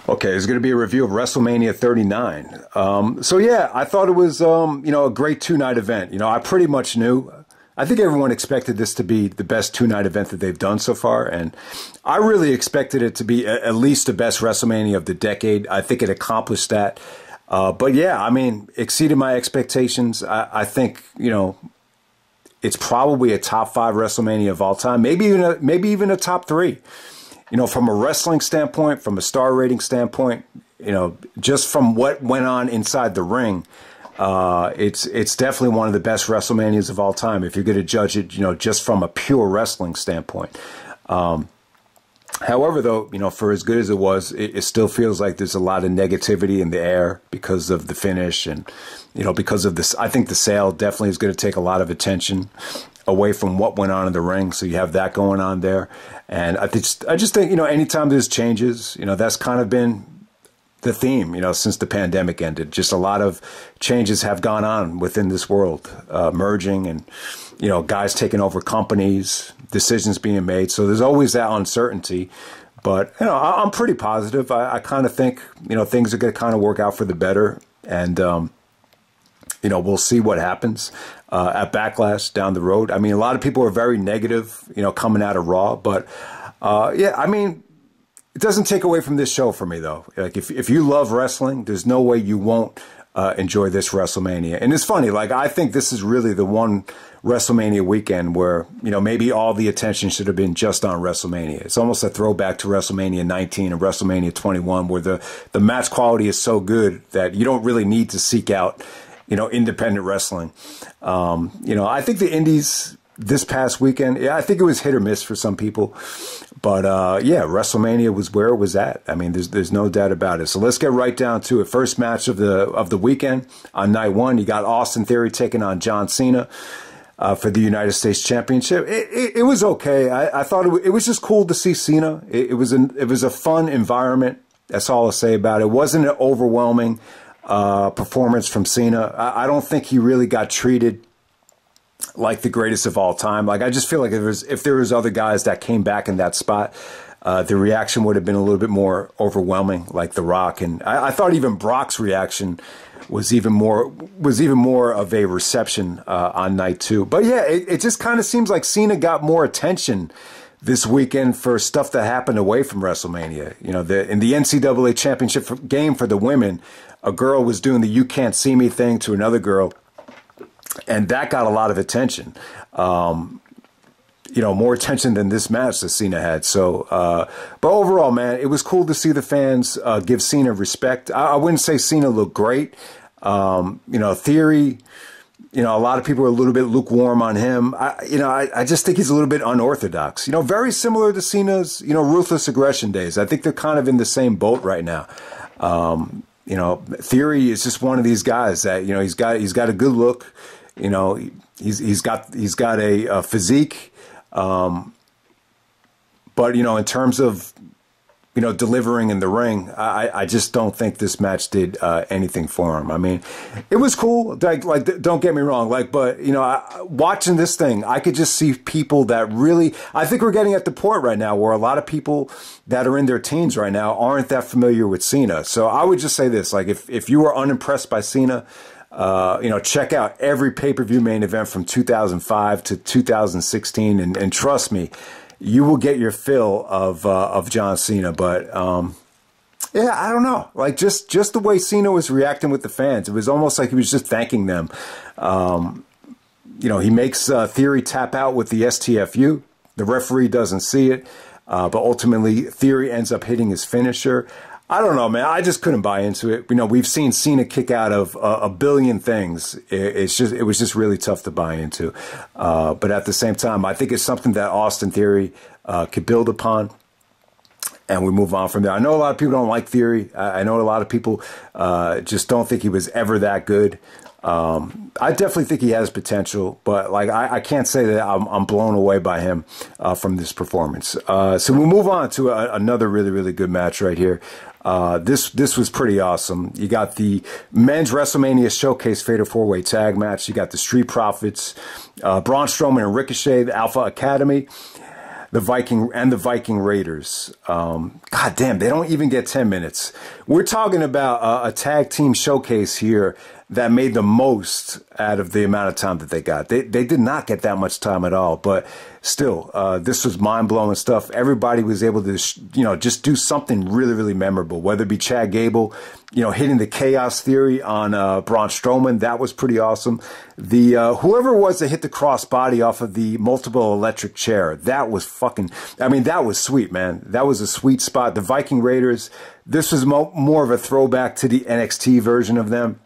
Okay, it's going to be a review of WrestleMania 39. So yeah, I thought it was, a great two-night event. I pretty much knew. I think everyone expected this to be the best two-night event that they've done so far, and I really expected it to be at least the best WrestleMania of the decade. I think it accomplished that. But yeah, I mean, exceeded my expectations. I think, it's probably a top 5 WrestleMania of all time, maybe even a top 3. From a wrestling standpoint, from a star rating standpoint, just from what went on inside the ring, it's definitely one of the best WrestleManias of all time. If you're going to judge it, just from a pure wrestling standpoint. However, though, for as good as it was, it still feels like there's a lot of negativity in the air because of the finish and, because of this. I think the sale definitely is going to take a lot of attention away from what went on in the ring. So you have that going on there. And I just think, anytime there's changes, that's kind of been the theme, since the pandemic ended. Just a lot of changes have gone on within this world, merging and, guys taking over companies, decisions being made. So there's always that uncertainty. But, I'm pretty positive. I kind of think, things are going to kind of work out for the better. And, we'll see what happens at Backlash down the road. I mean, a lot of people are very negative, coming out of Raw. But, yeah, I mean, it doesn't take away from this show for me, though. Like, if you love wrestling, there's no way you won't enjoy this WrestleMania. And it's funny, like, I think this is really the one WrestleMania weekend where, maybe all the attention should have been just on WrestleMania. It's almost a throwback to WrestleMania 19 and WrestleMania 21, where the match quality is so good that you don't really need to seek out, independent wrestling. I think the indies this past weekend, yeah, I think it was hit or miss for some people. But, yeah, WrestleMania was where it was at. I mean, there's no doubt about it. So let's get right down to it. First match of the weekend on night 1, you got Austin Theory taking on John Cena for the United States Championship. It was okay. I thought it was just cool to see Cena. It was a fun environment. That's all I'll say about it. It wasn't an overwhelming performance from Cena. I don't think he really got treated like the greatest of all time. Like, I just feel like if there was other guys that came back in that spot, the reaction would have been a little bit more overwhelming, like The Rock. And I thought even Brock's reaction was even more of a reception on night 2. But yeah, it just kind of seems like Cena got more attention this weekend for stuff that happened away from WrestleMania. In the NCAA championship game for the women, a girl was doing the "you can't see me" thing to another girl. And that got a lot of attention, more attention than this match that Cena had. So, but overall, man, it was cool to see the fans give Cena respect. I wouldn't say Cena looked great. Theory, a lot of people are a little bit lukewarm on him. I just think he's a little bit unorthodox. Very similar to Cena's, ruthless aggression days. I think they're kind of in the same boat right now. Theory is just one of these guys that, he's got a good look. He's got a physique, but in terms of delivering in the ring, I just don't think this match did anything for him. I mean, it was cool. Like don't get me wrong. But watching this thing, I could just see people that really. I think we're getting at the point right now where a lot of people that are in their teens right now aren't that familiar with Cena. So I would just say this: like, if you are unimpressed by Cena. Check out every pay-per-view main event from 2005 to 2016, and trust me, you will get your fill of John Cena. But yeah, I don't know, like just the way Cena was reacting with the fans, it was almost like he was just thanking them. He makes Theory tap out with the STFU. The referee doesn't see it, but ultimately Theory ends up hitting his finisher. I don't know, man. I just couldn't buy into it. We've seen Cena kick out of a billion things. It was just really tough to buy into. But at the same time, I think it's something that Austin Theory could build upon. And we move on from there. I know a lot of people don't like Theory. I know a lot of people just don't think he was ever that good. I definitely think he has potential, but I can't say that I'm blown away by him from this performance. So we'll move on to another really, really good match right here. This was pretty awesome. You got the men's WrestleMania Showcase Fatal 4-Way Tag match. You got the Street Profits, Braun Strowman and Ricochet, the Alpha Academy. the Viking Raiders. God damn, they don't even get 10 minutes. We're talking about a tag team showcase here that made the most out of the amount of time that they got. They did not get that much time at all, but still, this was mind-blowing stuff. Everybody was able to, just do something really, really memorable, whether it be Chad Gable, hitting the Chaos Theory on Braun Strowman. That was pretty awesome. The whoever it was that hit the crossbody off of the multiple electric chair, that was that was sweet, man. That was a sweet spot. The Viking Raiders, this was more of a throwback to the NXT version of them.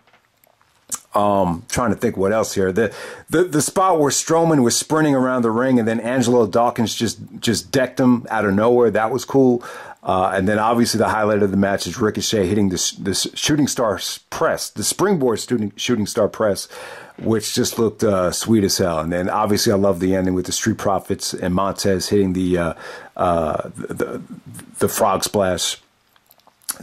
Trying to think what else here. The spot where Strowman was sprinting around the ring and then Angelo Dawkins just decked him out of nowhere. That was cool. And then obviously the highlight of the match is Ricochet hitting the shooting star press, the springboard shooting star press, which just looked sweet as hell. And then obviously I love the ending with the Street Profits and Montez hitting the frog splash.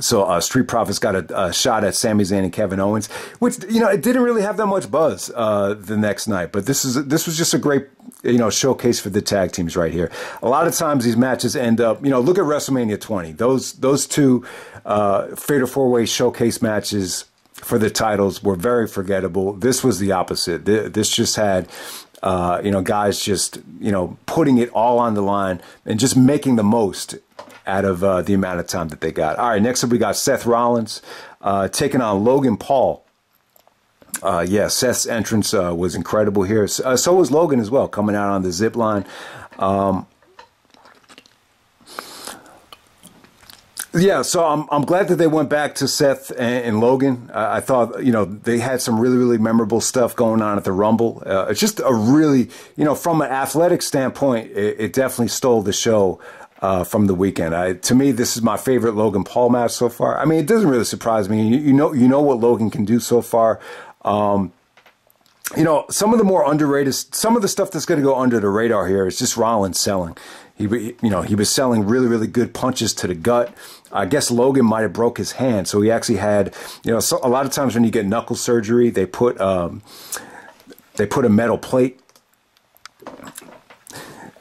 So Street Profits got a shot at Sami Zayn and Kevin Owens, which it didn't really have that much buzz the next night. But this was just a great showcase for the tag teams right here. A lot of times these matches end up look at WrestleMania 20. Those two Fatal 4-Way showcase matches for the titles were very forgettable. This was the opposite. This just had guys just putting it all on the line and just making the most out of the amount of time that they got. All right, next up we got Seth Rollins taking on Logan Paul. Yeah, Seth's entrance was incredible here. So was Logan as well, coming out on the zip line. Yeah, so I'm glad that they went back to Seth and Logan. I thought, they had some really, really memorable stuff going on at the Rumble. It's just a really, from an athletic standpoint, it definitely stole the show from the weekend. To me, this is my favorite Logan Paul match so far. I mean, it doesn't really surprise me. You know what Logan can do so far. Some of the more underrated, some of the stuff that's going to go under the radar here is just Rollins selling. He was selling really, really good punches to the gut. I guess Logan might have broke his hand, so he actually had, so a lot of times when you get knuckle surgery, they put a metal plate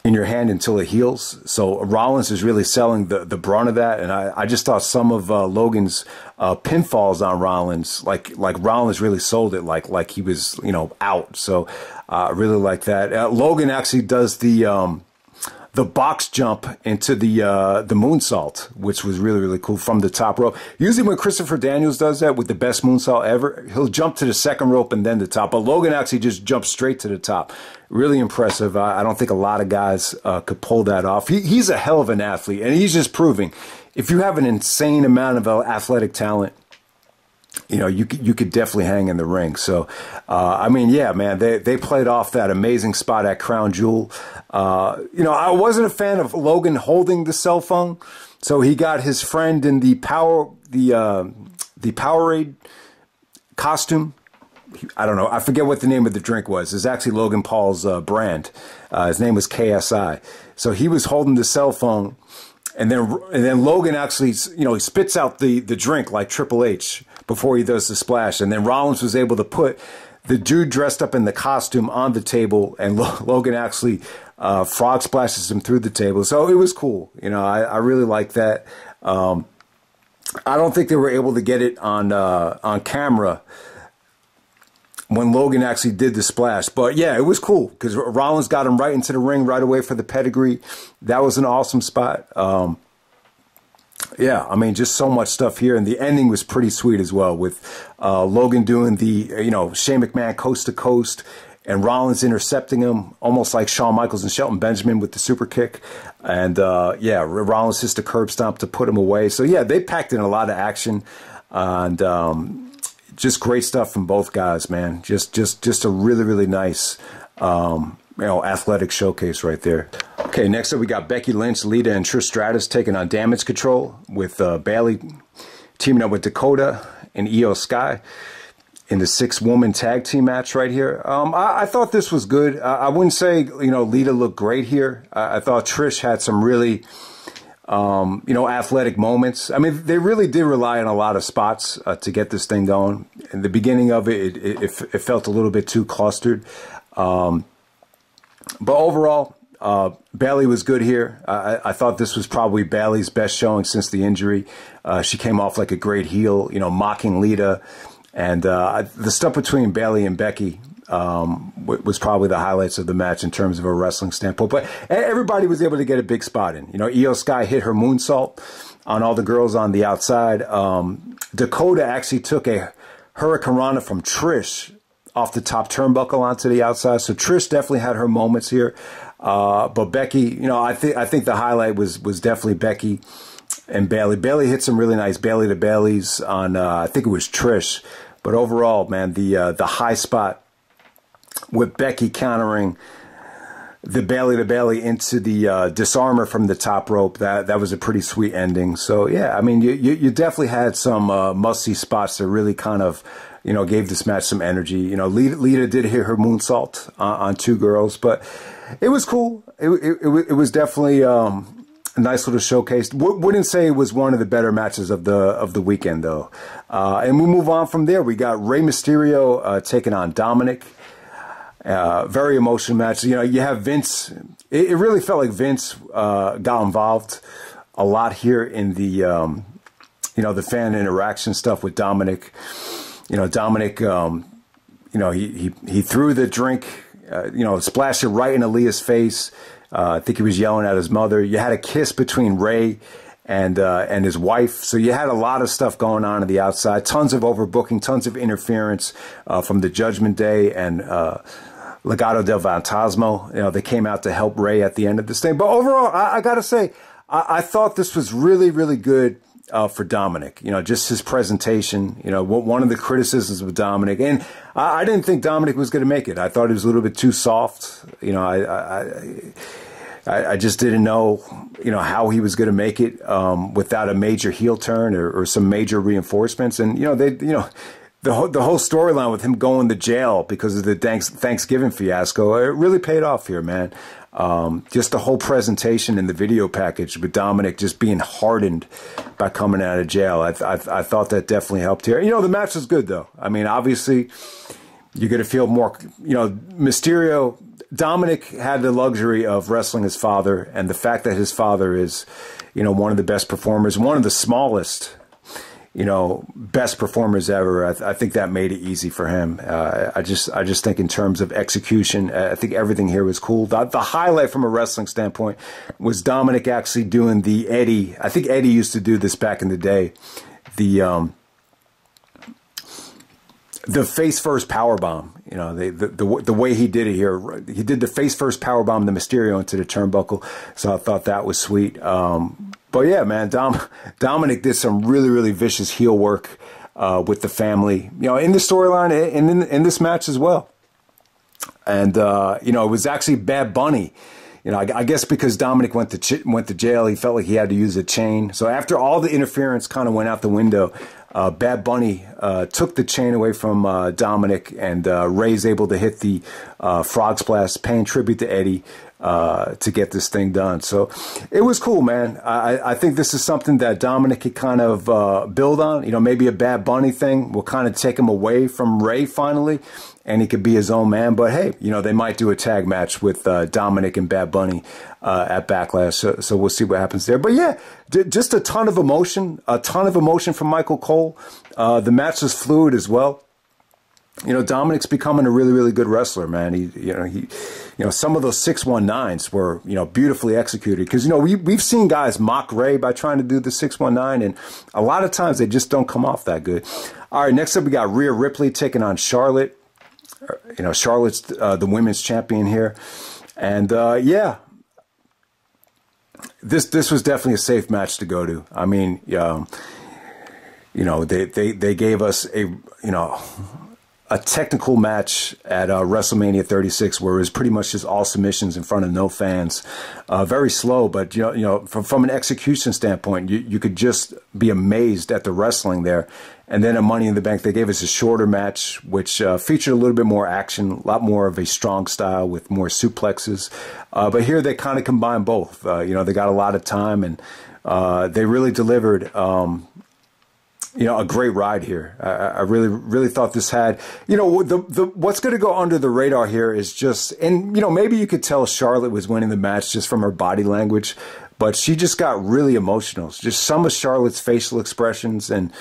in your hand until it heals. So Rollins is really selling the brunt of that, and I just thought some of Logan's pinfalls on Rollins, like Rollins really sold it, like he was out. So I really like that. Logan actually does the box jump into the moonsault, which was really, really cool from the top rope. Usually when Christopher Daniels does that with the best moonsault ever, he'll jump to the second rope and then the top. But Logan actually just jumped straight to the top. Really impressive. I don't think a lot of guys could pull that off. He's a hell of an athlete, and he's just proving if you have an insane amount of athletic talent, you could definitely hang in the ring. So, I mean, yeah, man, they played off that amazing spot at Crown Jewel. I wasn't a fan of Logan holding the cell phone, so he got his friend in the Powerade costume. I don't know. I forget what the name of the drink was. It's actually Logan Paul's brand. His name was KSI. So he was holding the cell phone, and then Logan actually, he spits out the drink like Triple H before he does the splash. And then Rollins was able to put the dude dressed up in the costume on the table, and Logan actually frog splashes him through the table. So it was cool. I really like that. I don't think they were able to get it on camera when Logan actually did the splash. But yeah, it was cool because Rollins got him right into the ring right away for the pedigree. That was an awesome spot. Yeah, I mean, just so much stuff here. And the ending was pretty sweet as well, with Logan doing the, Shane McMahon coast to coast and Rollins intercepting him, almost like Shawn Michaels and Shelton Benjamin with the super kick. And yeah, Rollins hits the curb stomp to put him away. So yeah, they packed in a lot of action, and just great stuff from both guys, man. Just a really, really nice, athletic showcase right there. Okay, next up we got Becky Lynch, Lita, and Trish Stratus taking on Damage Control, with Bayley teaming up with Dakota and Io Sky in the 6-woman tag team match right here. I thought this was good. I wouldn't say, Lita looked great here. I thought Trish had some really, athletic moments. I mean, they really did rely on a lot of spots to get this thing going. In the beginning of it felt a little bit too clustered. But overall, Bayley was good here. I thought this was probably Bayley's best showing since the injury. She came off like a great heel, you know, mocking Lita. And the stuff between Bayley and Becky was probably the highlights of the match in terms of a wrestling standpoint. But everybody was able to get a big spot in. You know, Io Sky hit her moonsault on all the girls on the outside. Dakota actually took a Hurricanrana from Trish off the top turnbuckle onto the outside. So Trish definitely had her moments here. But Becky, you know, I think the highlight was definitely Becky and Bayley. Bayley hit some really nice Bayley to Baileys on, I think it was Trish. But overall, man, the high spot with Becky countering the Bayley to Bayley into the disarmer from the top rope, that was a pretty sweet ending. So yeah, I mean, you definitely had some must-see spots that really kind of, you know, gave this match some energy. You know, Lita did hit her moonsault on two girls, but it was cool. It was definitely a nice little showcase. Wouldn't say it was one of the better matches of the weekend though. And we move on from there. We got Rey Mysterio taking on Dominik. Very emotional match. You know, you have Vince. It really felt like Vince got involved a lot here in the, you know, the fan interaction stuff with Dominik. You know, Dominik, you know, he threw the drink, you know, splashed it right in Aaliyah's face. I think he was yelling at his mother. You had a kiss between Rey and his wife. So you had a lot of stuff going on the outside. Tons of overbooking, tons of interference from the Judgment Day and Legado del Fantasma. You know, they came out to help Rey at the end of this thing. But overall, I got to say, I thought this was really, really good for Dominik. You know, just his presentation. You know, one of the criticisms of Dominik, and I didn't think Dominik was going to make it. I thought he was a little bit too soft. You know, I just didn't know, you know, how he was going to make it without a major heel turn or some major reinforcements. And, you know, the whole storyline with him going to jail because of the Thanksgiving fiasco, it really paid off here, man. Just the whole presentation in the video package with Dominik just being hardened by coming out of jail. I thought that definitely helped here. You know, the match was good, though. I mean, obviously, you're going to feel more, you know, Mysterio. Dominik had the luxury of wrestling his father, and the fact that his father is, you know, one of the best performers, one of the smallest, you know, best performers ever. I think that made it easy for him. I just think in terms of execution, I think everything here was cool. The highlight from a wrestling standpoint was Dominik actually doing the Eddie. I think Eddie used to do this back in the day. The face first power bomb. You know, the way he did it here. He did the face first power bomb the Mysterio into the turnbuckle. So I thought that was sweet. But yeah, man, Dominik did some really, really vicious heel work with the family, you know, in the storyline and in this match as well. And, you know, it was actually Bad Bunny. You know, I guess because Dominik went to jail, he felt like he had to use a chain. So after all the interference kind of went out the window, Bad Bunny took the chain away from Dominik, and Rey's able to hit the frog splash, paying tribute to Eddie to get this thing done. So it was cool, man. I think this is something that Dominik could kind of build on. You know, maybe a Bad Bunny thing will kind of take him away from Rey finally, and he could be his own man. But hey, you know, they might do a tag match with Dominik and Bad Bunny at Backlash. So we'll see what happens there. But yeah, just a ton of emotion from Michael Cole. The match was fluid as well. You know, Dominik's becoming a really, really good wrestler, man. You know, some of those 619s were, you know, beautifully executed. Because, you know, we've seen guys mock Rey by trying to do the 619, and a lot of times they just don't come off that good. All right, next up we got Rhea Ripley taking on Charlotte. You know, Charlotte's the women's champion here. And, yeah, this was definitely a safe match to go to. I mean, you know, they gave us a technical match at WrestleMania 36 where it was pretty much just all submissions in front of no fans. Very slow, but you know, from an execution standpoint, you could just be amazed at the wrestling there. And then at Money in the Bank, they gave us a shorter match, which featured a little bit more action, a lot more of a strong style with more suplexes. But here they kind of combined both. You know, they got a lot of time, and they really delivered. a great ride here. I really thought this had, what's going to go under the radar here is just, and, maybe you could tell Charlotte was winning the match just from her body language, but she just got really emotional. Just some of Charlotte's facial expressions and,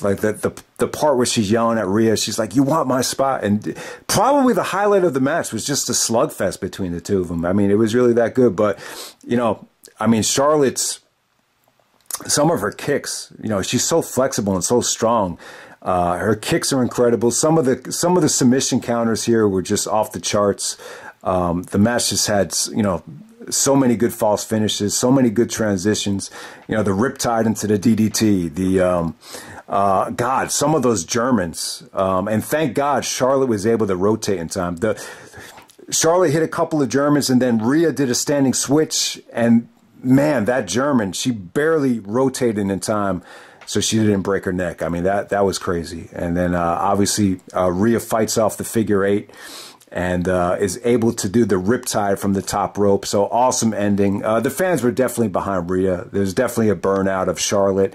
like the part where she's yelling at Rhea, she's like, "You want my spot?" And probably the highlight of the match was just a slugfest between the two of them. I mean, it was really that good. But, Charlotte's, some of her kicks, she's so flexible and so strong. Her kicks are incredible. Some of the submission counters here were just off the charts. The match just had, so many good false finishes, so many good transitions. The riptide into the DDT, God, some of those Germans. And thank God Charlotte was able to rotate in time. Charlotte hit a couple of Germans, and then Rhea did a standing switch, and man, that German, she barely rotated in time, so she didn't break her neck. I mean, that was crazy. And then obviously Rhea fights off the figure eight and is able to do the riptide from the top rope. So awesome ending. The fans were definitely behind Rhea. There's definitely a burnout of Charlotte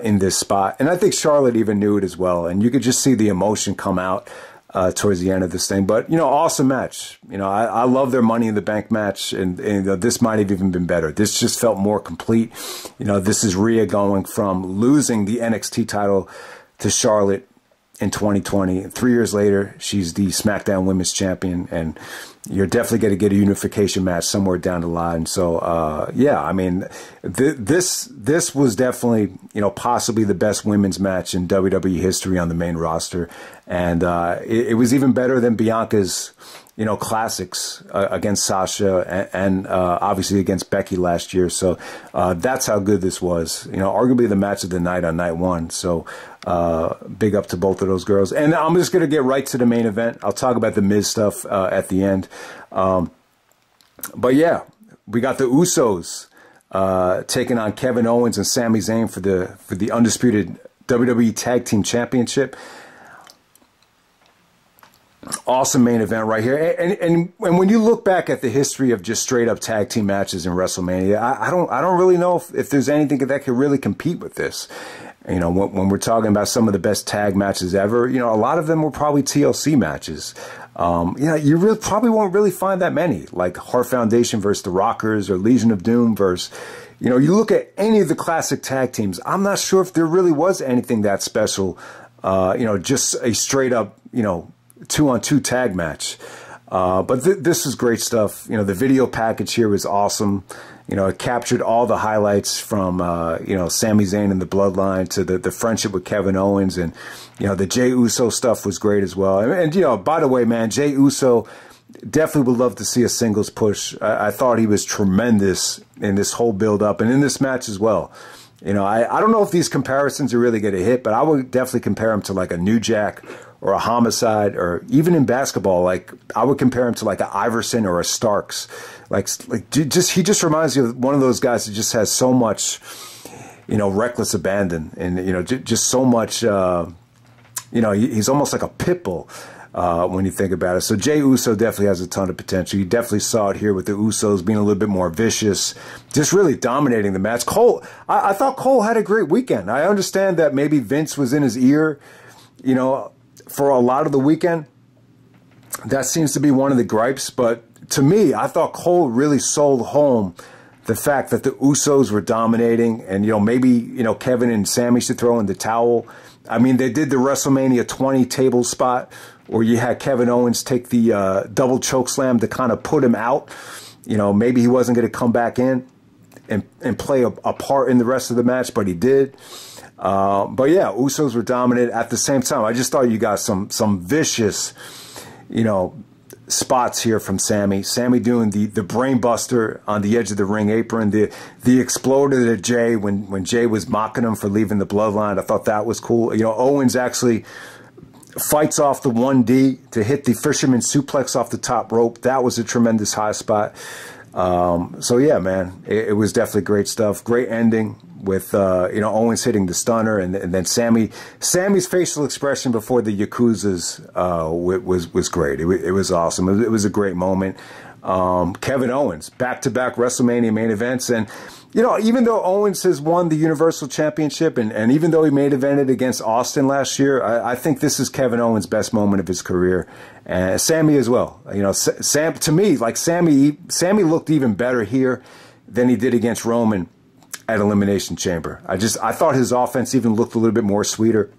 in this spot. And I think Charlotte even knew it as well. And you could just see the emotion come out towards the end of this thing. But, awesome match. I love their Money in the Bank match, and this might have even been better. This just felt more complete. This is Rhea going from losing the NXT title to Charlotte in 2020. 3 years later, she's the SmackDown Women's Champion, and you're definitely going to get a unification match somewhere down the line. So, yeah, I mean, this was definitely, possibly the best women's match in WWE history on the main roster. And it was even better than Bianca's, classics against Sasha and obviously against Becky last year. So that's how good this was. Arguably the match of the night on night one. So big up to both of those girls. And I'm just going to get right to the main event. I'll talk about the Miz stuff at the end. But yeah, we got the Usos taking on Kevin Owens and Sami Zayn for the undisputed WWE Tag Team Championship. Awesome main event right here. And when you look back at the history of just straight up tag team matches in WrestleMania, I don't really know if there's anything that could really compete with this. When we're talking about some of the best tag matches ever, a lot of them were probably TLC matches. You probably won't really find that many, like Heart Foundation versus the Rockers or Legion of Doom versus, you look at any of the classic tag teams. I'm not sure if there really was anything that special, just a straight up, 2-on-2 tag match. But this is great stuff. The video package here was awesome. It captured all the highlights from, Sami Zayn and the Bloodline to the friendship with Kevin Owens. And, the Jey Uso stuff was great as well. And by the way, man, Jey Uso definitely would love to see a singles push. I thought he was tremendous in this whole build-up and in this match as well. I don't know if these comparisons are really going to hit, but I would definitely compare him to like a New Jack or a Homicide, or even in basketball, like I would compare him to like an Iverson or a Starks. He just reminds you of one of those guys that just has so much, reckless abandon, and just so much. He's almost like a pit bull when you think about it. So Jey Uso definitely has a ton of potential. You definitely saw it here with the Usos being a little bit more vicious, just really dominating the match. Cole, I thought Cole had a great weekend. I understand that maybe Vince was in his ear, for a lot of the weekend. That seems to be one of the gripes. But to me, I thought Cole really sold home the fact that the Usos were dominating, and, maybe, Kevin and Sami should throw in the towel. I mean, they did the WrestleMania 20 table spot where you had Kevin Owens take the double choke slam to kind of put him out. Maybe he wasn't going to come back in and play a part in the rest of the match, but he did. But yeah, Usos were dominant. At the same time, I just thought you got some vicious, spots here from Sami. Sami doing the brain buster on the edge of the ring apron, the exploder to Jey when Jey was mocking him for leaving the Bloodline. I thought that was cool. Owens actually fights off the 1D to hit the fisherman suplex off the top rope. That was a tremendous high spot. So yeah, man, it was definitely great stuff. Great ending with, Owens hitting the stunner, and then Sammy's facial expression before the Yakuzas, was great. It was awesome. It was a great moment. Kevin Owens, back-to-back WrestleMania main events. And, you know, even though Owens has won the Universal Championship, and even though he main evented against Austin last year, I think this is Kevin Owens' best moment of his career, and Sami as well. You know, to me, like Sami looked even better here than he did against Roman at Elimination Chamber. I thought his offense even looked a little bit more sweeter,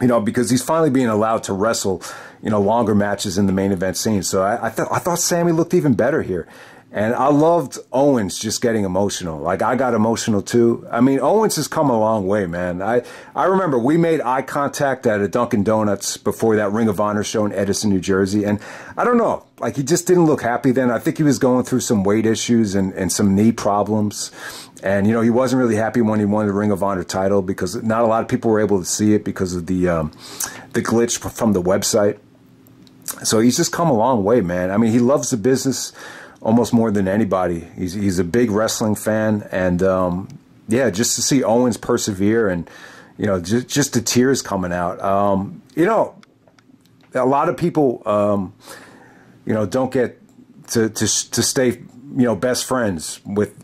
you know, because he's finally being allowed to wrestle, you know, longer matches in the main event scene. So I thought Sami looked even better here. And I loved Owens just getting emotional. Like, I got emotional too. I mean, Owens has come a long way, man. I remember we made eye contact at a Dunkin' Donuts before that Ring of Honor show in Edison, New Jersey. And I don't know, like, he just didn't look happy then. I think he was going through some weight issues and some knee problems. And, you know, he wasn't really happy when he won the Ring of Honor title because not a lot of people were able to see it because of the glitch from the website. So he's just come a long way, man. I mean, he loves the business almost more than anybody. He's a big wrestling fan, and yeah, just to see Owens persevere, and you know, just the tears coming out. You know, a lot of people, you know, don't get to stay, you know, best friends with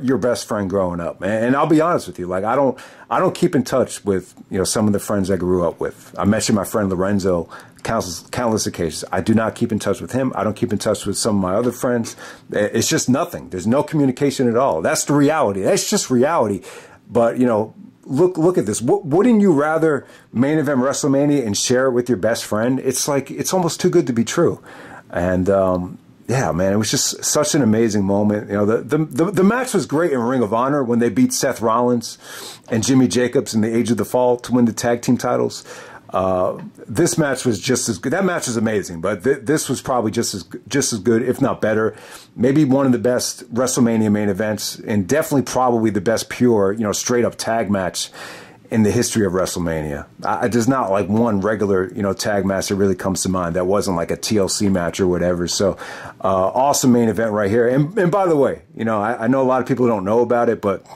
your best friend growing up, and I'll be honest with you, like I don't keep in touch with, you know, some of the friends I grew up with. I mentioned my friend Lorenzo countless occasions. I do not keep in touch with him. I don't keep in touch with some of my other friends. It's just nothing. There's no communication at all. That's the reality. That's just reality. But, you know, look at this. Wouldn't you rather main event WrestleMania and share it with your best friend? It's like, it's almost too good to be true. And yeah, man, it was just such an amazing moment. You know, the match was great in Ring of Honor when they beat Seth Rollins and Jimmy Jacobs in the Age of the Fall to win the tag team titles. This match was just as good. That match is amazing, but this was probably just as good, if not better. Maybe one of the best WrestleMania main events, and definitely probably the best pure, you know, straight up tag match in the history of WrestleMania. There's not like one regular, you know, tag match that really comes to mind that wasn't like a TLC match or whatever. So awesome main event right here. And by the way, you know, I know a lot of people don't know about it, but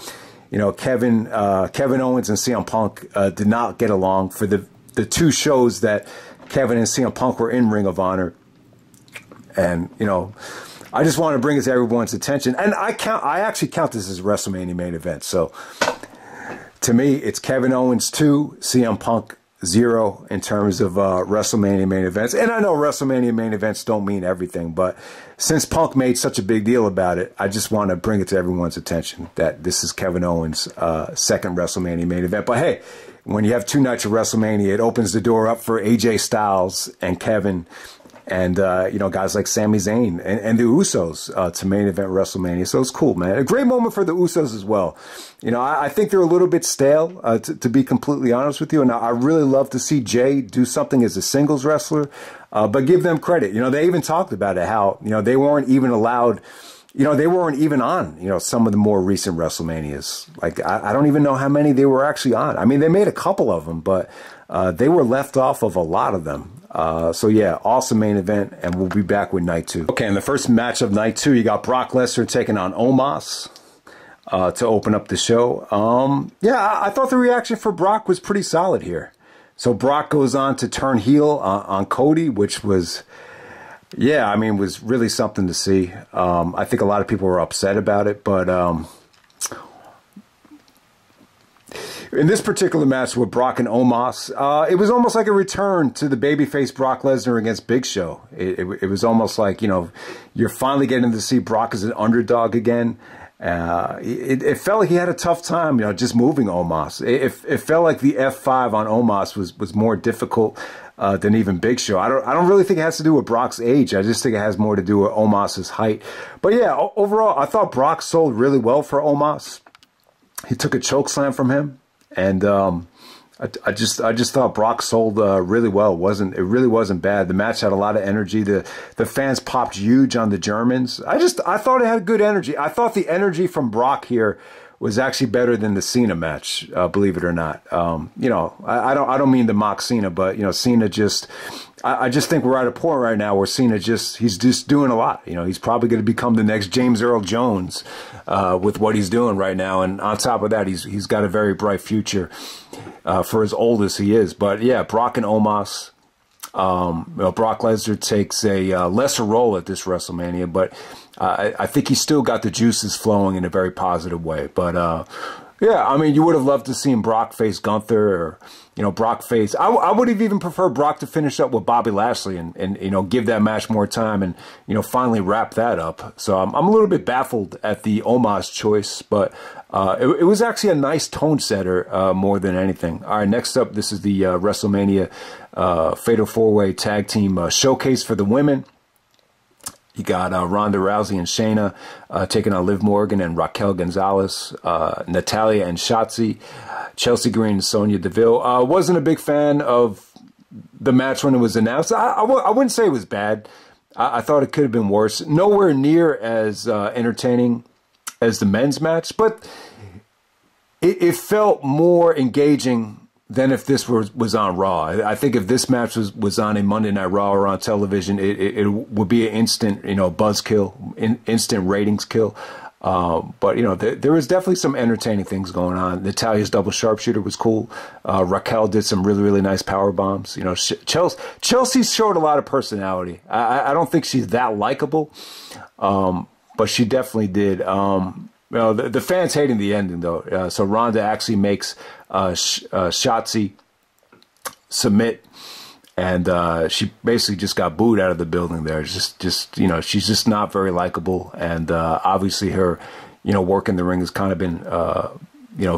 you know, Kevin Owens and CM Punk did not get along for the two shows that Kevin and CM Punk were in Ring of Honor. And, you know, I just want to bring it to everyone's attention. And I actually count this as a WrestleMania main event. So to me, it's Kevin Owens 2, CM Punk 0 in terms of WrestleMania main events. And I know WrestleMania main events don't mean everything, but since Punk made such a big deal about it, I just want to bring it to everyone's attention that this is Kevin Owens' second WrestleMania main event. But hey, when you have 2 nights of WrestleMania, it opens the door up for AJ Styles and Kevin and, you know, guys like Sami Zayn and the Usos to main event WrestleMania. So it's cool, man. A great moment for the Usos as well. You know, I think they're a little bit stale, to be completely honest with you. And I really love to see Jay do something as a singles wrestler, but give them credit. You know, they even talked about it, how, you know, they weren't even allowed, you know, they weren't even on, you know, some of the more recent WrestleManias. Like, I don't even know how many they were actually on. I mean, they made a couple of them, but they were left off of a lot of them. So yeah, awesome main event, and we'll be back with night 2. Okay, in the first match of night 2, you got Brock Lesnar taking on Omos to open up the show. Yeah, I thought the reaction for Brock was pretty solid here. So Brock goes on to turn heel on Cody, which was, yeah, I mean, was really something to see. I think a lot of people were upset about it, but in this particular match with Brock and Omos, it was almost like a return to the babyface Brock Lesnar against Big Show. It was almost like, you know, you're finally getting to see Brock as an underdog again. It felt like he had a tough time, you know, just moving Omos. It felt like the F5 on Omos was more difficult than even Big Show. I don't really think it has to do with Brock's age. I just think it has more to do with Omos's height. But yeah, overall, I thought Brock sold really well for Omos. He took a choke slam from him, and I just thought Brock sold really well. It really wasn't bad. The match had a lot of energy. The fans popped huge on the Germans. I thought it had good energy. I thought the energy from Brock here was actually better than the Cena match, believe it or not. You know, I don't mean to mock Cena, but you know, Cena I just think we're at a point right now where Cena he's just doing a lot. You know, he's probably going to become the next James Earl Jones with what he's doing right now. And on top of that, he's got a very bright future for as old as he is. But yeah, Brock and Omos, Brock Lesnar takes a lesser role at this WrestleMania, but I think he still got the juices flowing in a very positive way. But yeah, I mean, you would have loved to see Brock face Gunther, or Brock face. I would have even preferred Brock to finish up with Bobby Lashley and give that match more time and finally wrap that up. So I'm a little bit baffled at the Omos choice, but it was actually a nice tone setter more than anything. All right, next up, this is the WrestleMania Fatal 4-Way Tag Team Showcase for the women. You got Ronda Rousey and Shayna taking on Liv Morgan and Raquel Gonzalez, Natalya and Shotzi, Chelsea Green and Sonya Deville. Wasn't a big fan of the match when it was announced. I wouldn't say it was bad. I thought it could have been worse. Nowhere near as entertaining as the men's match, but it felt more engaging than if this was on Raw. I think if this match was on a Monday Night Raw or on television, it would be an instant, buzz kill, instant ratings kill. But, there was definitely some entertaining things going on. Natalya's double sharpshooter was cool. Raquel did some really, really nice power bombs. Chelsea showed a lot of personality. I don't think she's that likable, but she definitely did. The fans hating the ending, though. So Ronda actually makes Shotzi submit, and she basically just got booed out of the building there. Just she's just not very likable, and obviously her, work in the ring has kind of been,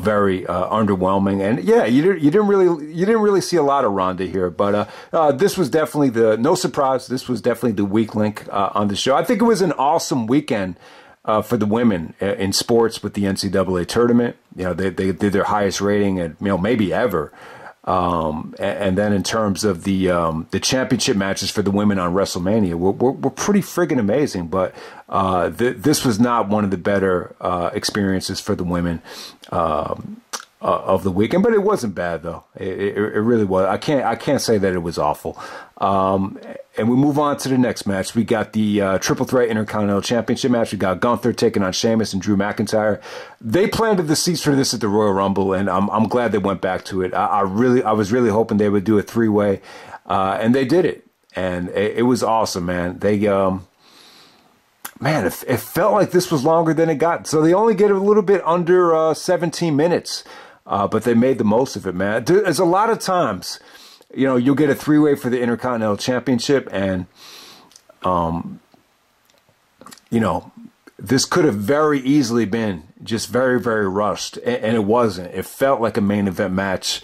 very underwhelming. And yeah, you didn't really see a lot of Ronda here, but this was definitely no surprise. This was definitely the weak link on the show. I think it was an awesome weekend for the women in sports with the NCAA tournament. They did their highest rating and maybe ever. And then in terms of the championship matches for the women on WrestleMania, were pretty friggin' amazing. But this was not one of the better experiences for the women of the weekend. But it wasn't bad though. It really was. I can't say that it was awful. And we move on to the next match. We got the Triple Threat Intercontinental Championship match. We got Gunther taking on Sheamus and Drew McIntyre. They planted the seeds for this at the Royal Rumble, and I'm glad they went back to it. I was really hoping they would do a 3-way, and they did it, and it was awesome, man. It felt like this was longer than it got. So they only get a little bit under 17 minutes, but they made the most of it, man. There's a lot of times, you'll get a 3-way for the Intercontinental Championship, and, this could have very easily been just very, very rushed, and it wasn't. It felt like a main event match.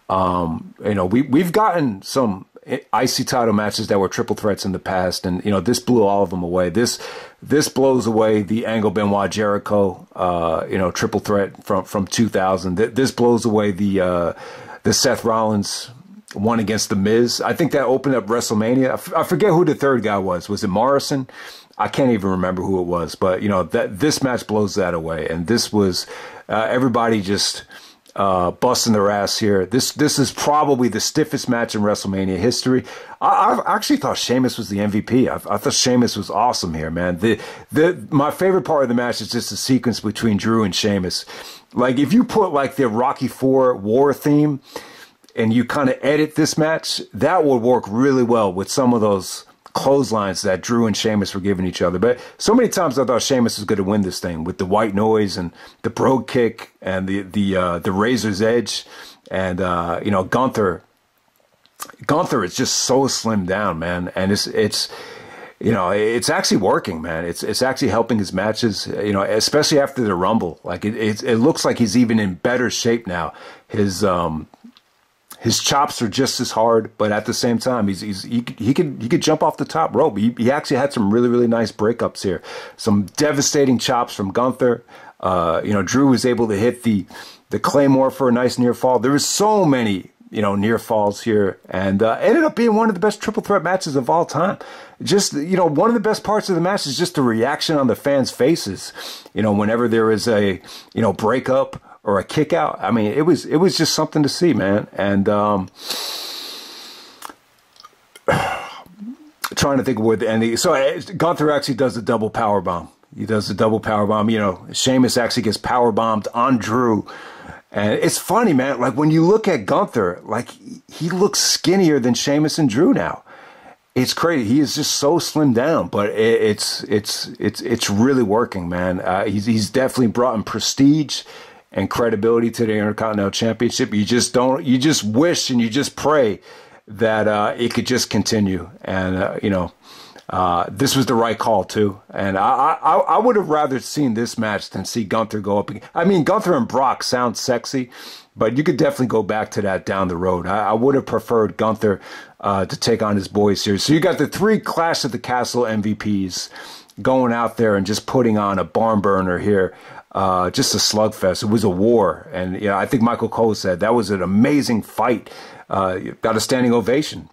We've gotten some IC title matches that were triple threats in the past, and this blew all of them away. This blows away the Angle Benoit Jericho triple threat from 2000. This blows away the Seth Rollins one against the Miz. I think that opened up WrestleMania. I forget who the third guy was. Was it Morrison? I can't even remember who it was, but this match blows that away. And this was everybody just busting their ass here. This is probably the stiffest match in WrestleMania history. I actually thought Sheamus was the MVP. I thought Sheamus was awesome here, man. My favorite part of the match is just the sequence between Drew and Sheamus. Like if you put like the Rocky IV war theme and you kind of edit this match, that would work really well with some of those clotheslines that Drew and Sheamus were giving each other. But so many times I thought Sheamus was going to win this thing with the white noise and the brogue kick and the razor's edge. And, Gunther is just so slimmed down, man. And it's actually working, man. It's actually helping his matches, especially after the Rumble. Like it looks like he's even in better shape now. His chops are just as hard, but at the same time, he could jump off the top rope. He actually had some really, really nice breakups here. Some devastating chops from Gunther. Drew was able to hit the Claymore for a nice near fall. There was so many, near falls here, and ended up being one of the best triple threat matches of all time. Just, one of the best parts of the match is just the reaction on the fans' faces. Whenever there is a, breakup or a kick out. I mean, it was just something to see, man. And trying to think of where the ending. So Gunther actually does a double power bomb. He does a double power bomb. Sheamus actually gets power bombed on Drew, And it's funny, man. Like when you look at Gunther, like he looks skinnier than Sheamus and Drew now. It's crazy. He is just so slimmed down, but it's really working, man. He's definitely brought in prestige and credibility to the Intercontinental Championship. You just wish and you just pray that it could just continue. And this was the right call too. And I would have rather seen this match than see Gunther go up again. I mean, Gunther and Brock sound sexy, but you could definitely go back to that down the road. I would have preferred Gunther to take on his boys here. So you got the 3 Clash at the Castle MVPs going out there and just putting on a barn burner here. Just a slugfest. It was a war. And I think Michael Cole said that was an amazing fight. Got a standing ovation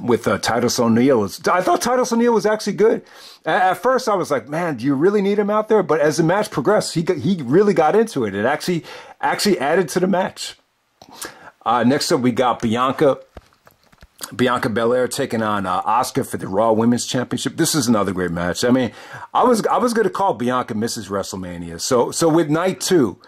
with Titus O'Neil. I thought Titus O'Neil was actually good. At first I was like, man, do you really need him out there? But as the match progressed, he really got into it. It actually added to the match. Next up, we got Bianca Belair taking on Asuka for the Raw Women's Championship. This is another great match. I mean, I was going to call Bianca Mrs. WrestleMania. So with night 2,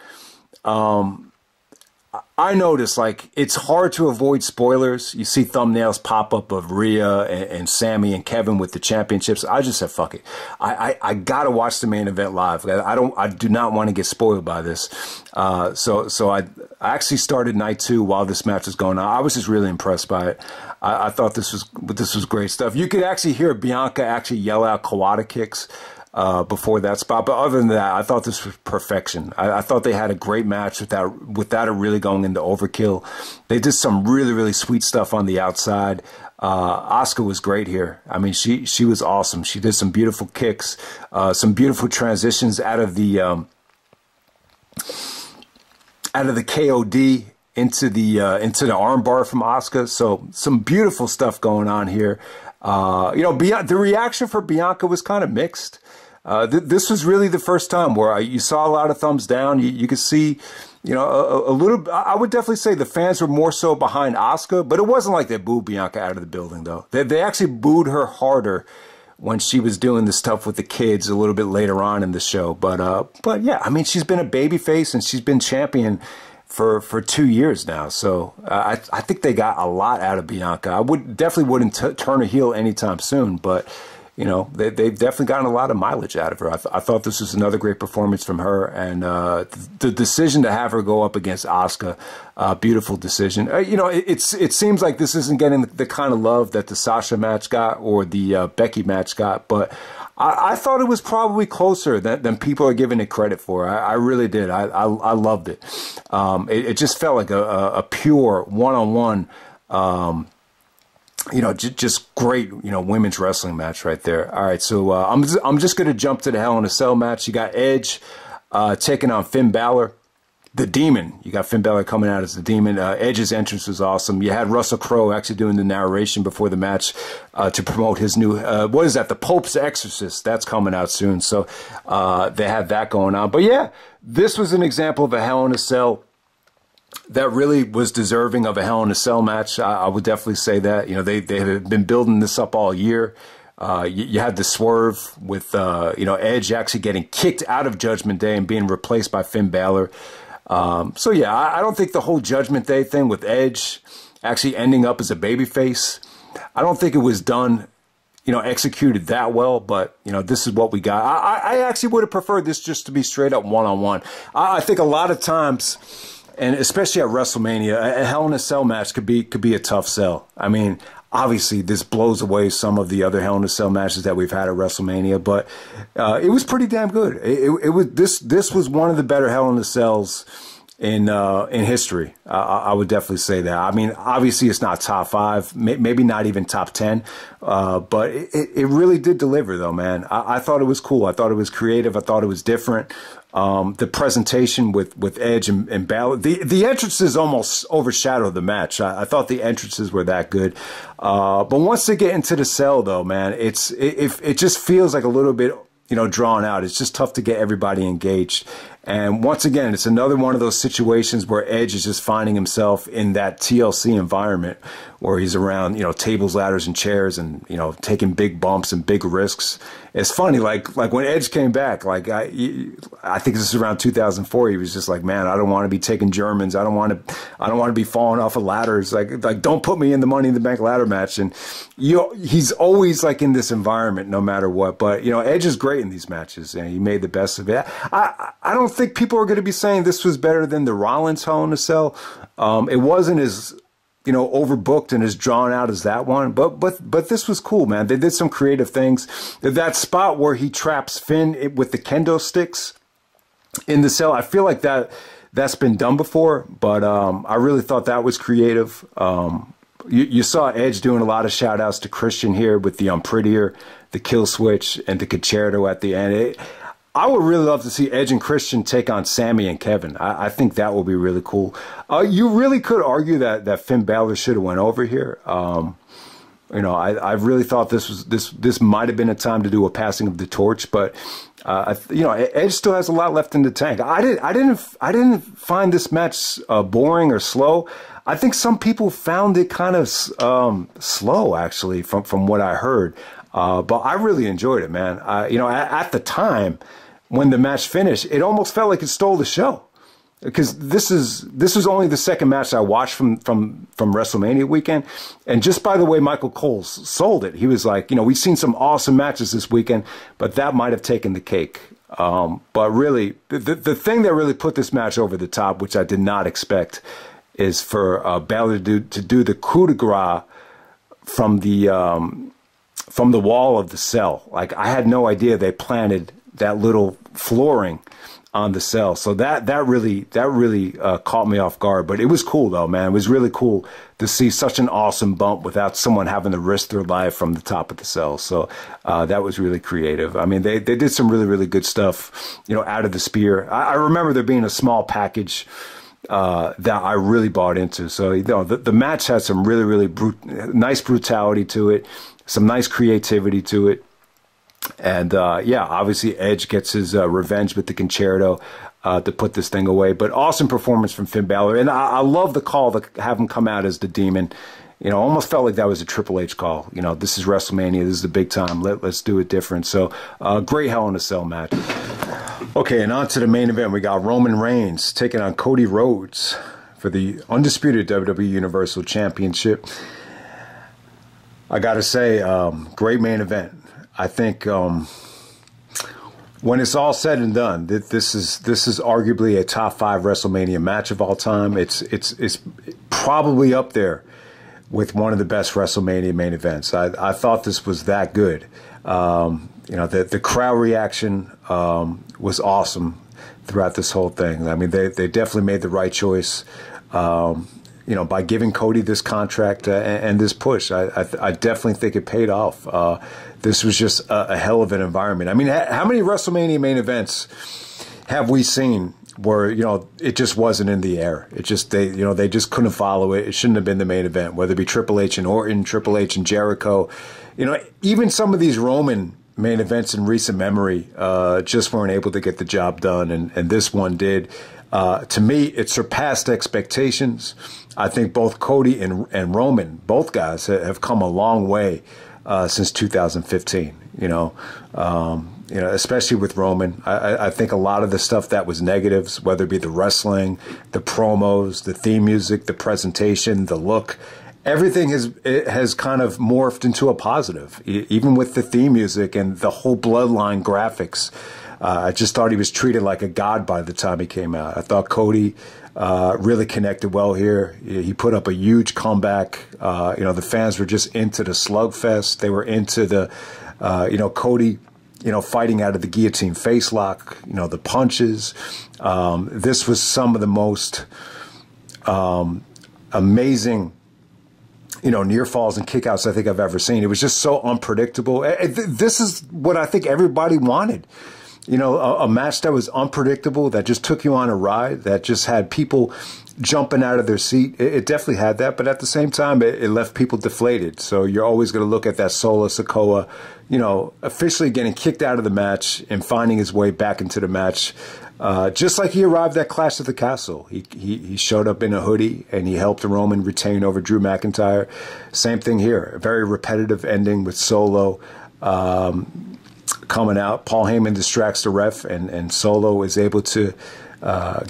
I noticed, like, it's hard to avoid spoilers. You see thumbnails pop up of Rhea and Sami and Kevin with the championships. I just said, fuck it. I got to watch the main event live. I do not want to get spoiled by this. So I actually started night 2 while this match was going on. I was just really impressed by it. I thought this was great stuff. You could actually hear Bianca actually yell out Kawada kicks before that spot. But other than that, I thought this was perfection. I thought they had a great match without it really going into overkill. They did some really, really sweet stuff on the outside. Asuka was great here. I mean, she was awesome. She did some beautiful kicks, some beautiful transitions out of the KOD into the armbar from Asuka. So some beautiful stuff going on here. The reaction for Bianca was kind of mixed. This was really the first time where you saw a lot of thumbs down. You could see, a little. I would definitely say the fans were more so behind Asuka, but it wasn't like they booed Bianca out of the building, though. They actually booed her harder when she was doing the stuff with the kids a little bit later on in the show. But yeah, I mean, she's been a babyface and she's been champion for 2 years now. So I think they got a lot out of Bianca. I definitely wouldn't turn a heel anytime soon, but they've definitely gotten a lot of mileage out of her. I thought this was another great performance from her, and the decision to have her go up against Asuka, beautiful decision. It seems like this isn't getting the kind of love that the Sasha match got or the Becky match got, but I thought it was probably closer than people are giving it credit for. I really did. I loved it. It just felt like a pure one-on-one, just great, women's wrestling match right there. All right, so I'm just going to jump to the Hell in a Cell match. You got Edge taking on Finn Balor. The Demon. You got Finn Balor coming out as the Demon. Edge's entrance was awesome. You had Russell Crowe actually doing the narration before the match to promote his new, what is that? The Pope's Exorcist. That's coming out soon. So they had that going on. But yeah, this was an example of a Hell in a Cell that really was deserving of a Hell in a Cell match. I would definitely say that. They have been building this up all year. You had the swerve with, Edge actually getting kicked out of Judgment Day and being replaced by Finn Balor. So yeah, I don't think the whole Judgment Day thing with Edge actually ending up as a babyface, I don't think it was done, executed that well, but, this is what we got. I actually would have preferred this just to be straight up one-on-one. I think a lot of times, and especially at WrestleMania, a Hell in a Cell match could be a tough sell. I mean, obviously, this blows away some of the other Hell in a Cell matches that we've had at WrestleMania, but it was pretty damn good. It was this was one of the better Hell in a Cells in history. I would definitely say that. I mean, obviously, it's not top 5, maybe not even top 10, but it really did deliver, though, man. I thought it was cool. I thought it was creative. I thought it was different. The presentation with Edge and Balor, the entrances almost overshadowed the match. I thought the entrances were that good. But once they get into the cell, though, man, it just feels like a little bit, drawn out. It's just tough to get everybody engaged. And once again, it's another one of those situations where Edge is just finding himself in that TLC environment where he's around, tables, ladders, and chairs and, taking big bumps and big risks. it's funny, like when Edge came back, like I think this is around 2004. He was just like, man, I don't want to be taking Germans. I don't want to be falling off of ladders. Like don't put me in the Money in the Bank ladder match. And he's always like in this environment, no matter what. But Edge is great in these matches, and he made the best of it. I don't think people are going to be saying this was better than the Rollins Hell in a Cell. It wasn't as overbooked and as drawn out as that one, but this was cool, man. They did some creative things. That spot where he traps Finn with the kendo sticks in the cell, I feel like that's been done before, but I really thought that was creative. You saw Edge doing a lot of shout outs to Christian here with the Prettier, the kill switch, and the concerto at the end. I would really love to see Edge and Christian take on Sami and Kevin. I think that would be really cool. You really could argue that Finn Balor should have went over here. I really thought this might have been a time to do a passing of the torch, but Edge still has a lot left in the tank. I didn't find this match boring or slow. I think some people found it kind of slow, actually, from what I heard. But I really enjoyed it, man. At the time when the match finished, it almost felt like it stole the show, because this was only the second match I watched from WrestleMania weekend. And just by the way Michael Cole sold it, he was like, we've seen some awesome matches this weekend, but that might have taken the cake. But really, the thing that really put this match over the top, which I did not expect, is for Balor to do the coup de grace from the wall of the cell. Like, I had no idea they planted that little flooring on the cell. So that really caught me off guard. But it was cool, though, man. It was really cool to see such an awesome bump without someone having to risk their life from the top of the cell. So that was really creative. I mean, they did some really, really good stuff, out of the spear. I remember there being a small package that I really bought into. So, the match had some really, really nice brutality to it, some nice creativity to it. And, obviously Edge gets his revenge with the concerto to put this thing away. But awesome performance from Finn Balor. And I love the call to have him come out as the Demon. Almost felt like that was a Triple H call. This is WrestleMania. This is the big time. Let's do it different. So, great Hell in a Cell match. Okay, and on to the main event. We got Roman Reigns taking on Cody Rhodes for the undisputed WWE Universal Championship. I got to say, great main event. I think when it's all said and done, this is arguably a top 5 WrestleMania match of all time. It's probably up there with one of the best WrestleMania main events. I thought this was that good. The crowd reaction was awesome throughout this whole thing. I mean, they definitely made the right choice. By giving Cody this contract and this push. I definitely think it paid off. This was just a hell of an environment. I mean, how many WrestleMania main events have we seen where, it just wasn't in the air? It just, they just couldn't follow it. It shouldn't have been the main event, whether it be Triple H and Orton, Triple H and Jericho. Even some of these Roman main events in recent memory just weren't able to get the job done, and this one did. To me, it surpassed expectations. I think both Cody and Roman, both guys, have come a long way since 2015. Especially with Roman. I think a lot of the stuff that was negatives, whether it be the wrestling, the promos, the theme music, the presentation, the look, everything has kind of morphed into a positive. Even with the theme music and the whole Bloodline graphics. I just thought he was treated like a god by the time he came out. I thought Cody really connected well here. He put up a huge comeback. The fans were just into the slugfest. They were into the, Cody, fighting out of the guillotine face lock, the punches. This was some of the most amazing, near falls and kickouts I think I've ever seen. It was just so unpredictable. This is what I think everybody wanted. A match that was unpredictable, that just took you on a ride, that just had people jumping out of their seat. It definitely had that, but at the same time, it left people deflated. So you're always going to look at that Solo Sikoa, officially getting kicked out of the match and finding his way back into the match. Just like he arrived at Clash at the Castle. He showed up in a hoodie and he helped Roman retain over Drew McIntyre. Same thing here. A very repetitive ending with Solo. coming out. Paul Heyman distracts the ref, and Solo is able to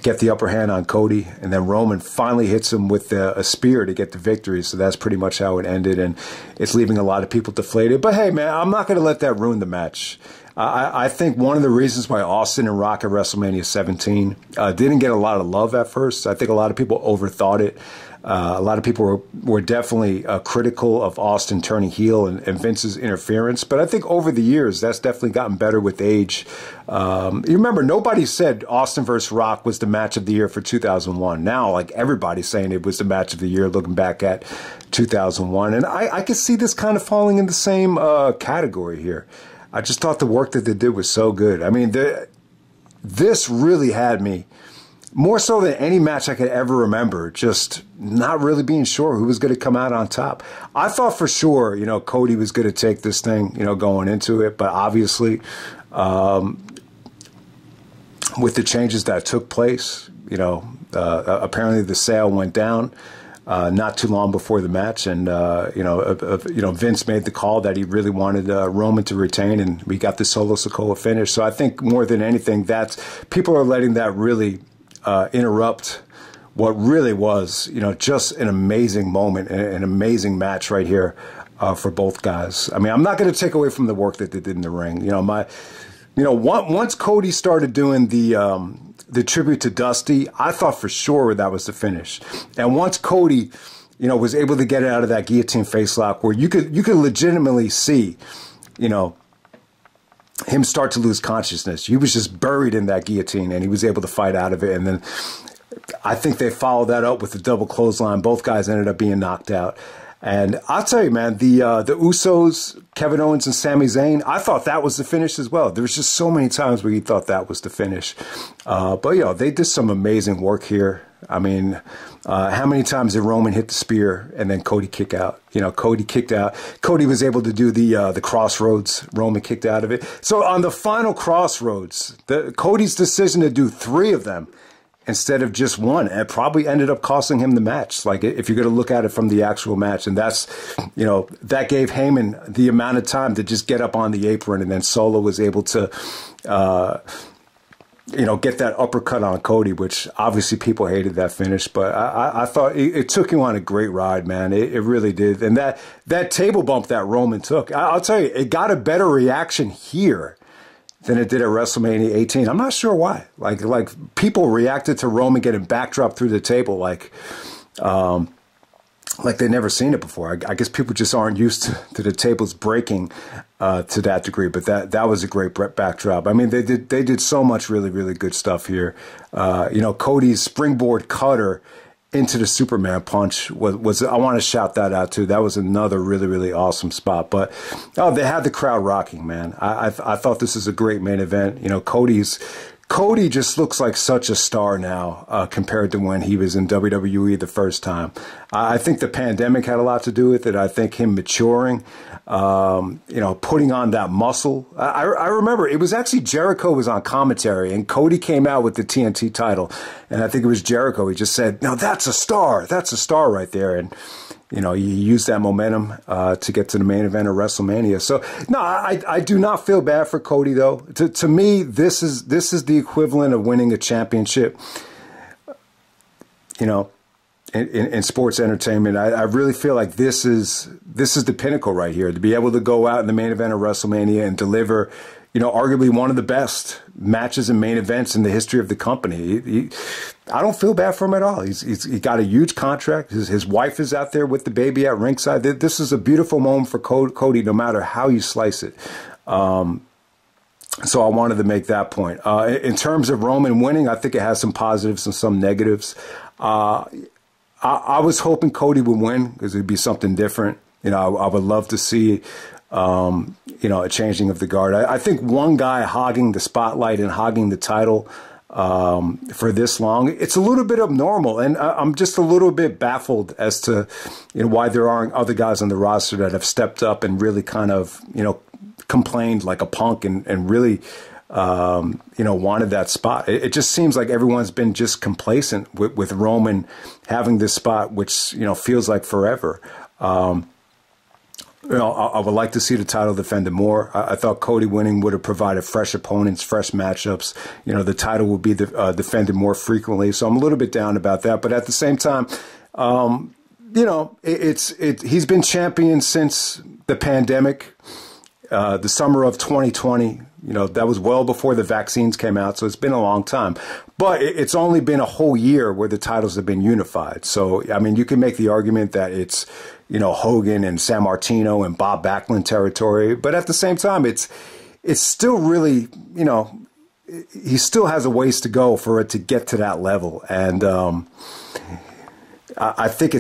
get the upper hand on Cody, and then Roman finally hits him with a spear to get the victory. So that's pretty much how it ended, and it's leaving a lot of people deflated. But hey, man, I'm not going to let that ruin the match. I think one of the reasons why Austin and Rock at WrestleMania 17 didn't get a lot of love at first, I think a lot of people overthought it. A lot of people were definitely critical of Austin turning heel and Vince's interference. But I think over the years, that's definitely gotten better with age. You remember, nobody said Austin versus Rock was the match of the year for 2001. Now, like, everybody's saying it was the match of the year looking back at 2001. And I could see this kind of falling in the same category here. I just thought the work that they did was so good. I mean, this really had me, more so than any match I could ever remember, just not really being sure who was going to come out on top. I thought for sure, you know, Cody was going to take this thing, you know, going into it. But obviously, with the changes that took place, you know, apparently the sale went down not too long before the match. And, you know, Vince made the call that he really wanted Roman to retain, and we got the Solo Sikoa finish. So I think more than anything, people are letting that really interrupt what really was, you know, just an amazing moment, an amazing match right here for both guys. I mean, I'm not going to take away from the work that they did in the ring. You know, once Cody started doing the tribute to Dusty, I thought for sure that was the finish. And once Cody, you know, was able to get out of that guillotine facelock, where you could legitimately see, you know, him start to lose consciousness. He was just buried in that guillotine, and he was able to fight out of it. And then I think they followed that up with the double clothesline. Both guys ended up being knocked out. And I'll tell you, man, the Usos, Kevin Owens and Sami Zayn, I thought that was the finish as well. There was just so many times where you thought that was the finish. But, you know, they did some amazing work here. I mean, how many times did Roman hit the spear and then Cody kick out? You know, Cody kicked out. Cody was able to do the crossroads. Roman kicked out of it. So on the final crossroads, Cody's decision to do 3 of them instead of just one, and it probably ended up costing him the match. Like, if you're going to look at it from the actual match, and that's, you know, that gave Heyman the amount of time to just get up on the apron, and then Solo was able to, you know, get that uppercut on Cody, which obviously people hated that finish, but I thought it took him on a great ride, man. It really did. And that table bump that Roman took, I'll tell you, it got a better reaction here than it did at WrestleMania 18. I'm not sure why. Like people reacted to Roman getting backdropped through the table like they'd never seen it before. I guess people just aren't used to the tables breaking to that degree. But that was a great backdrop. I mean, they did so much really, really good stuff here. You know, Cody's springboard cutter into the Superman punch was I want to shout that out too. That was another really, really awesome spot. But they had the crowd rocking, man. I thought this is a great main event. You know, Cody just looks like such a star now compared to when he was in WWE the first time. I think the pandemic had a lot to do with it. I think him maturing, you know, putting on that muscle. I remember it was actually Jericho was on commentary, and Cody came out with the TNT title. And I think it was Jericho. He just said, "No, that's a star. That's a star right there." And, you know, you use that momentum to get to the main event of WrestleMania. So, no, I do not feel bad for Cody, though. To me, this is the equivalent of winning a championship, you know, in sports entertainment. I really feel like this is the pinnacle right here, to be able to go out in the main event of WrestleMania and deliver, you know, arguably one of the best matches and main events in the history of the company. I don't feel bad for him at all. He got a huge contract. His wife is out there with the baby at ringside. This is a beautiful moment for Cody, no matter how you slice it. So I wanted to make that point. In terms of Roman winning, I think it has some positives and some negatives. I was hoping Cody would win because it'd be something different. You know, I would love to see, you know, a changing of the guard. I think one guy hogging the spotlight and hogging the title for this long, it's a little bit abnormal, and I'm just a little bit baffled as to, you know, why there aren't other guys on the roster that have stepped up and really kind of, you know, complained like a punk and really, you know, wanted that spot. It just seems like everyone's been just complacent with Roman having this spot, which, you know, feels like forever. I would like to see the title defended more. I thought Cody winning would have provided fresh opponents, fresh matchups. The title would be defended more frequently. So I'm a little bit down about that. But at the same time, he's been champion since the pandemic, the summer of 2020. That was well before the vaccines came out, so it's been a long time. But it's only been a whole year where the titles have been unified. So, I mean, you can make the argument that it's, Hogan and San Martino and Bob Backlund territory. But at the same time, it's still really, he still has a ways to go for it to get to that level. And I think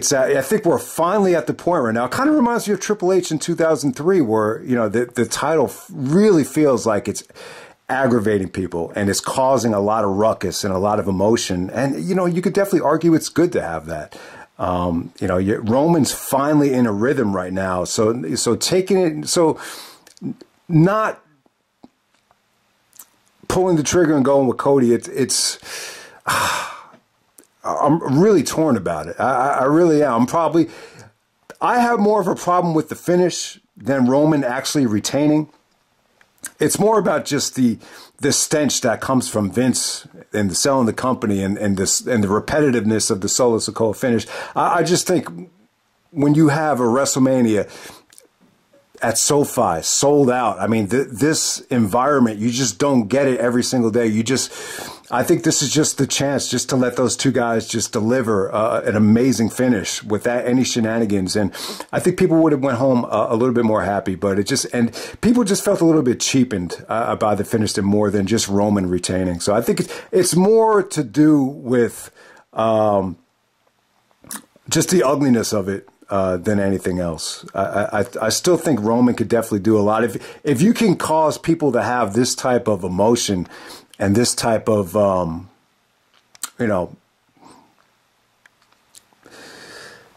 we're finally at the point right now. It kind of reminds me of Triple H in 2003, where the title really feels like it's aggravating people and it's causing a lot of ruckus and a lot of emotion. And you could definitely argue it's good to have that. Roman's finally in a rhythm right now. So not pulling the trigger and going with Cody. I'm really torn about it. I really am. I have more of a problem with the finish than Roman actually retaining. It's more about just the stench that comes from Vince and the selling the company and the repetitiveness of the Solo Sikoa finish. I just think when you have a WrestleMania at SoFi, sold out, I mean, this environment, you just don't get it every single day. I think this is just the chance just to let those two guys just deliver an amazing finish without any shenanigans. And I think people would have went home a little bit more happy, but and people just felt a little bit cheapened by the finish more than just Roman retaining. So I think it's more to do with just the ugliness of it. Than anything else. I still think Roman could definitely do a lot. If you can cause people to have this type of emotion and this type of,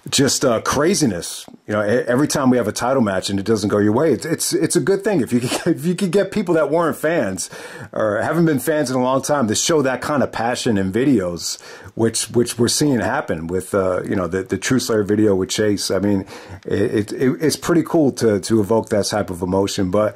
just craziness, every time we have a title match and it doesn't go your way, it's a good thing. If you could get people that weren't fans or haven't been fans in a long time to show that kind of passion in videos, which we're seeing happen with the True Slayer video with Chase. I mean, it's pretty cool to evoke that type of emotion, but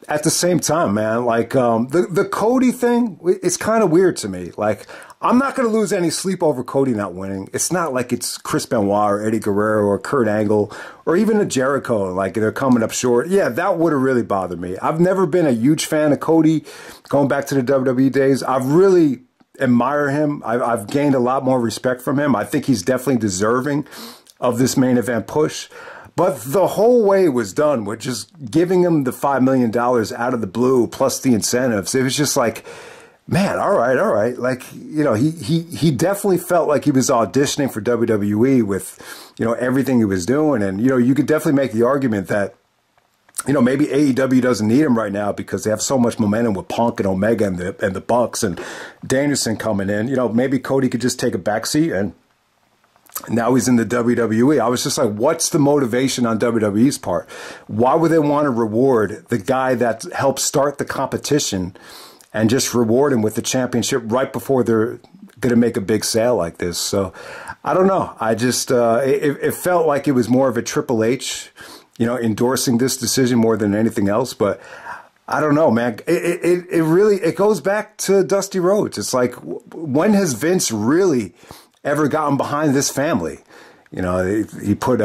at the same time, man, like the Cody thing, it's kind of weird to me. Like, I'm not going to lose any sleep over Cody not winning. It's not like it's Chris Benoit or Eddie Guerrero or Kurt Angle or even a Jericho, like they're coming up short. Yeah, that would have really bothered me. I've never been a huge fan of Cody going back to the WWE days. I've really admire him. I've gained a lot more respect from him. I think he's definitely deserving of this main event push. But the whole way it was done with just giving him the $5 million out of the blue plus the incentives. It was just like, man, all right. Like, he definitely felt like he was auditioning for WWE with, everything he was doing. And, you could definitely make the argument that, maybe AEW doesn't need him right now because they have so much momentum with Punk and Omega and the Bucks and Danielson coming in. Maybe Cody could just take a backseat and now he's in the WWE. I was just like, what's the motivation on WWE's part? Why would they want to reward the guy that helped start the competition and just reward him with the championship right before they're going to make a big sale like this? So I don't know. I just, it felt like it was more of a Triple H, endorsing this decision more than anything else. But I don't know, man. It really goes back to Dusty Rhodes. It's like, when has Vince really ever gotten behind this family? He put,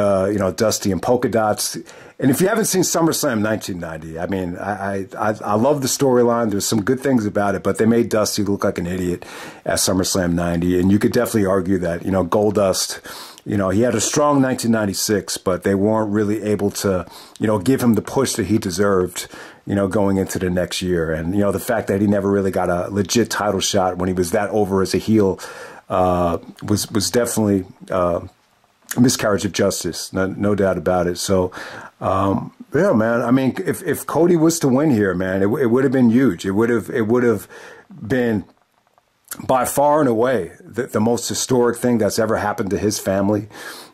Dusty in polka dots. And if you haven't seen SummerSlam 1990, I mean, I love the storyline. There's some good things about it, but they made Dusty look like an idiot at SummerSlam 90. And you could definitely argue that, Goldust, he had a strong 1996, but they weren't really able to, give him the push that he deserved, going into the next year. And, the fact that he never really got a legit title shot when he was that over as a heel, was definitely a miscarriage of justice, no doubt about it. So, yeah, man. I mean, if Cody was to win here, man, it would have been huge. It would have been by far and away the most historic thing that's ever happened to his family.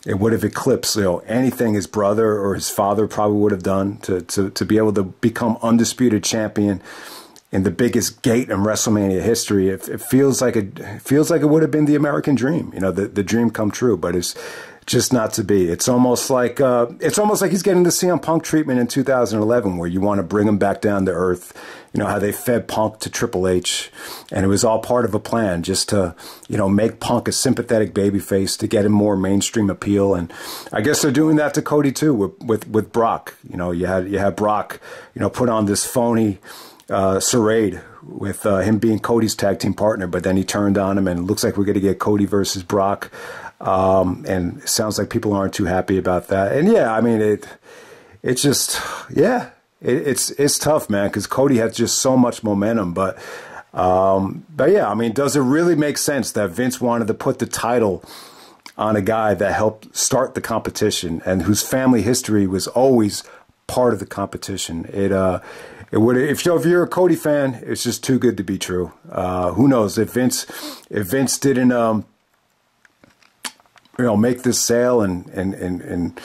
It would have eclipsed, anything his brother or his father probably would have done to be able to become undisputed champion in the biggest gate in WrestleMania history. It feels like it would have been the American dream, the dream come true. But just not to be. It's almost like he's getting the CM Punk treatment in 2011, where you want to bring him back down to earth. You know how they fed Punk to Triple H, and it was all part of a plan just to, you know, make Punk a sympathetic babyface to get him more mainstream appeal. And I guess they're doing that to Cody too with Brock. You know, you had Brock, you know, put on this phony charade with him being Cody's tag team partner, but then he turned on him, and it looks like we're going to get Cody versus Brock. And it sounds like people aren't too happy about that. And yeah, I mean, it's just, yeah, it's tough, man, because Cody has just so much momentum. But yeah, I mean, does it really make sense that Vince wanted to put the title on a guy that helped start the competition and whose family history was always part of the competition? It would, if you're a Cody fan, it's just too good to be true. Who knows if Vince didn't, you know, make this sale and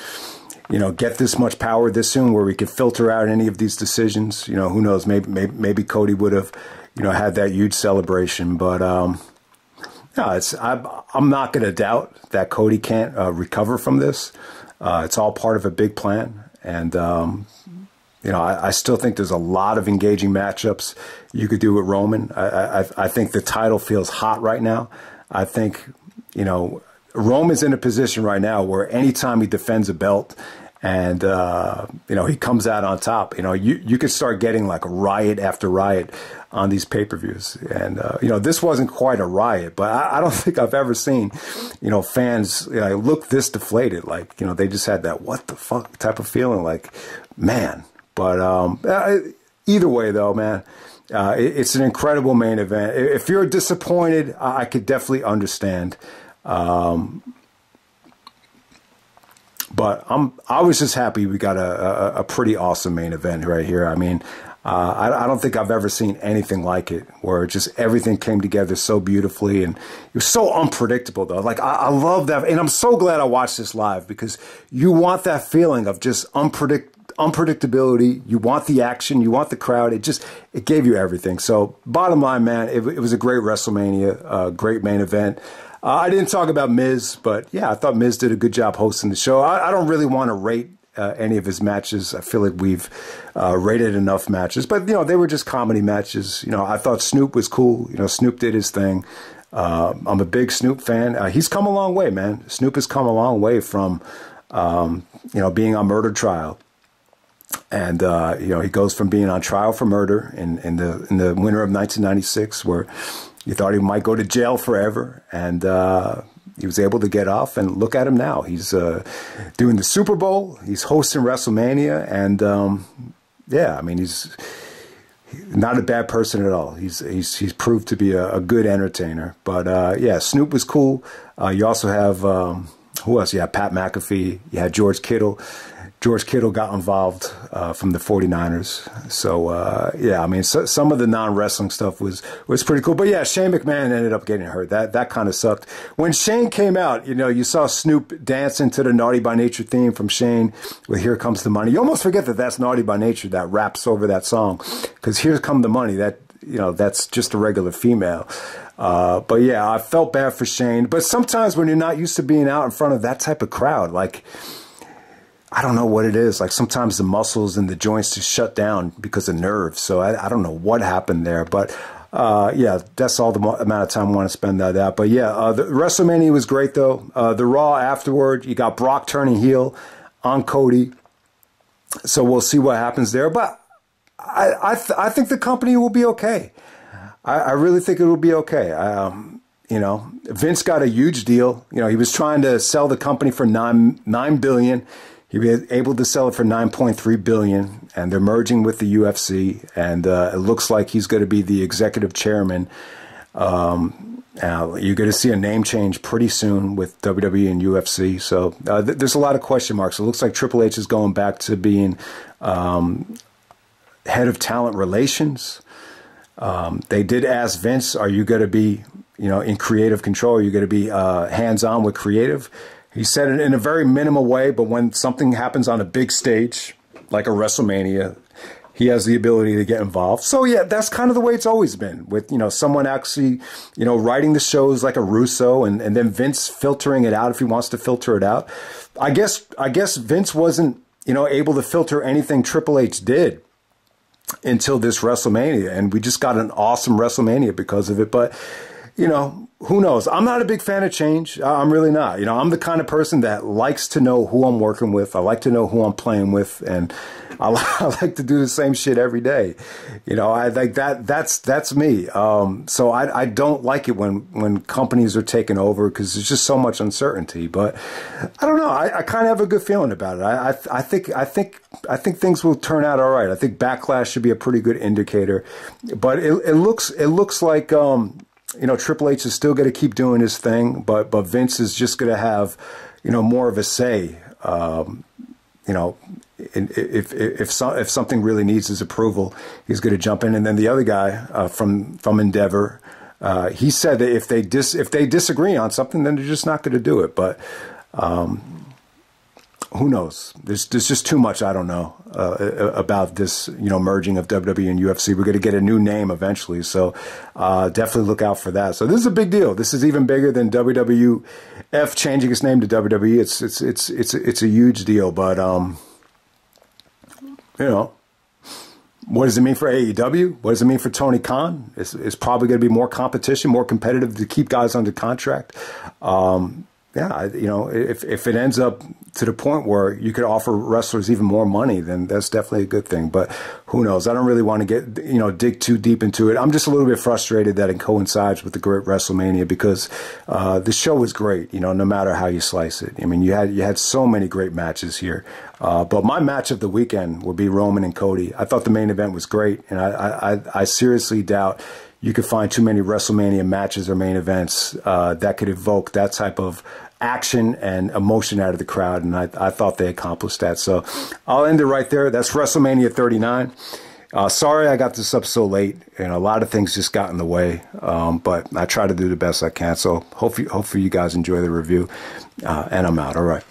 you know, get this much power this soon, where we could filter out any of these decisions. You know, who knows? Maybe Cody would have, you know, had that huge celebration. But no, I'm not going to doubt that Cody can't recover from this. It's all part of a big plan, and you know, I still think there's a lot of engaging matchups you could do with Roman. I think the title feels hot right now. I think, you know, Roman's in a position right now where anytime he defends a belt and, you know, he comes out on top, you know, you could start getting like riot after riot on these pay-per-views. And, you know, this wasn't quite a riot, but I don't think I've ever seen, you know, fans, you know, look this deflated. Like, you know, they just had that what the fuck type of feeling, like, man. But either way, though, man, it's an incredible main event. If you're disappointed, I could definitely understand. But I was just happy we got a pretty awesome main event right here. I mean, I don't think I've ever seen anything like it, where just everything came together so beautifully, and it was so unpredictable, though. Like, I love that, and I'm so glad I watched this live, because you want that feeling of just unpredictability. You want the action, you want the crowd. It gave you everything. So bottom line, man, it was a great WrestleMania, a great main event. I didn't talk about Miz, but yeah, I thought Miz did a good job hosting the show. I don't really want to rate any of his matches. I feel like we've rated enough matches, but you know, they were just comedy matches. You know, I thought Snoop was cool. You know, Snoop did his thing. I'm a big Snoop fan. He's come a long way, man. Snoop has come a long way from, you know, being on murder trial. And, you know, he goes from being on trial for murder in the winter of 1996, where you thought he might go to jail forever, and he was able to get off, and look at him now. He's doing the Super Bowl, he's hosting WrestleMania, and yeah, I mean, he's not a bad person at all. He's proved to be a good entertainer. But yeah, Snoop was cool. You also have who else? You had Pat McAfee. You had George Kittle. George Kittle got involved from the 49ers. So, yeah, I mean, some of the non-wrestling stuff was pretty cool. But, yeah, Shane McMahon ended up getting hurt. That kind of sucked. When Shane came out, you know, you saw Snoop dancing to the Naughty by Nature theme from Shane with Here Comes the Money. You almost forget that that's Naughty by Nature that raps over that song, because Here Come the Money, that, you know, that's just a regular female. But, yeah, I felt bad for Shane. But sometimes when you're not used to being out in front of that type of crowd, like, I don't know what it is. Like, sometimes the muscles and the joints just shut down because of nerves. So I don't know what happened there. But, yeah, that's all the amount of time I want to spend on that. But, yeah, the WrestleMania was great, though. The Raw afterward, you got Brock turning heel on Cody. So we'll see what happens there. But I think the company will be okay. I really think it will be okay. You know, Vince got a huge deal. You know, he was trying to sell the company for $9 billion. He was able to sell it for $9.3 billion, and they're merging with the UFC, and it looks like he's going to be the executive chairman. You're going to see a name change pretty soon with WWE and UFC. So there's a lot of question marks. It looks like Triple H is going back to being head of talent relations. They did ask Vince, are you going to be, you know, in creative control? Are you going to be hands-on with creative? He said it in a very minimal way, but when something happens on a big stage, like a WrestleMania, he has the ability to get involved. So yeah, that's kind of the way it's always been, with, you know, someone actually, you know, writing the shows like a Russo, and then Vince filtering it out if he wants to filter it out. I guess Vince wasn't, you know, able to filter anything Triple H did until this WrestleMania, and we just got an awesome WrestleMania because of it. But, you know, who knows? I'm not a big fan of change. I'm really not. You know, I'm the kind of person that likes to know who I'm working with. I like to know who I'm playing with, and I like to do the same shit every day. You know, I like that. That's me. So I don't like it when companies are taking over, because there's just so much uncertainty. But I don't know. I kind of have a good feeling about it. I think things will turn out all right. I think Backlash should be a pretty good indicator. But it looks like you know, Triple H is still going to keep doing his thing, but Vince is just going to have, you know, more of a say. You know, if something really needs his approval, he's going to jump in. And then the other guy from Endeavor, he said that if they disagree on something, then they're just not going to do it. But who knows? There's just too much I don't know about this, you know, merging of WWE and UFC. We're going to get a new name eventually, so definitely look out for that. So this is a big deal. This is even bigger than WWF changing its name to WWE. It's a huge deal. But you know, what does it mean for AEW? What does it mean for Tony Khan? It's probably going to be more competition, more competitive to keep guys under contract. Yeah, you know, if it ends up to the point where you could offer wrestlers even more money, then that's definitely a good thing. But who knows? I don't really want to get, you know, dig too deep into it. I'm just a little bit frustrated that it coincides with the great WrestleMania, because the show was great, you know, no matter how you slice it. I mean, you had so many great matches here. But my match of the weekend would be Roman and Cody. I thought the main event was great, and I seriously doubt you could find too many WrestleMania matches or main events that could evoke that type of action and emotion out of the crowd, and I thought they accomplished that. So I'll end it right there. That's WrestleMania 39. Sorry I got this up so late, and a lot of things just got in the way, but I try to do the best I can. So hopefully you guys enjoy the review, and I'm out. All right.